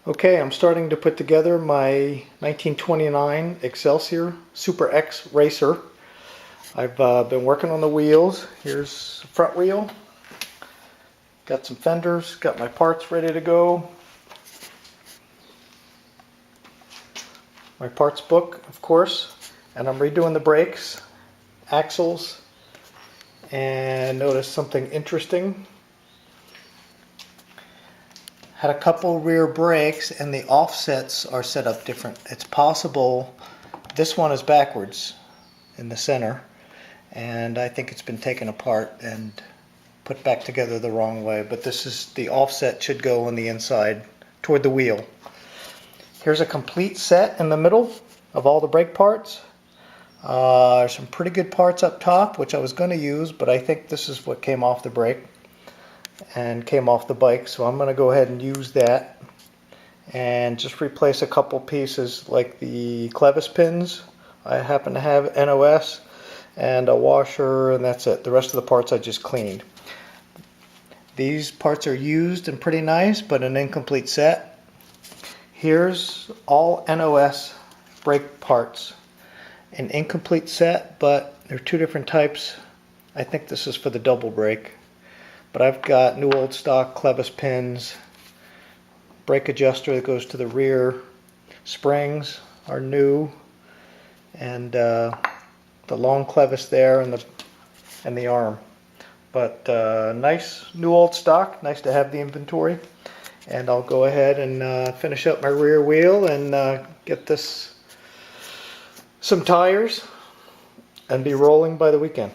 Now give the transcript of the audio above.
Okay, I'm starting to put together my 1929 Excelsior Super X Racer. I've been working on the wheels. Here's the front wheel. Got some fenders, got my parts ready to go. My parts book, of course, and I'm redoing the brakes, axles, and notice something interesting. Had a couple rear brakes and the offsets are set up different. It's possible this one is backwards in the center, and I think it's been taken apart and put back together the wrong way, but this is the offset should go on the inside toward the wheel. Here's a complete set in the middle of all the brake parts. There's some pretty good parts up top which I was going to use, but I think this is what came off the brake and came off the bike, so I'm going to go ahead and use that and just replace a couple pieces like the clevis pins. I happen to have NOS and a washer, and that's it. The rest of the parts I just cleaned. These parts are used and pretty nice, but an incomplete set. Here's all NOS brake parts. An incomplete set, but they're two different types. I think this is for the double brake. But I've got new old stock clevis pins, brake adjuster that goes to the rear, springs are new, and the long clevis there and the arm. But nice new old stock, nice to have the inventory. And I'll go ahead and finish up my rear wheel and get this some tires and be rolling by the weekend.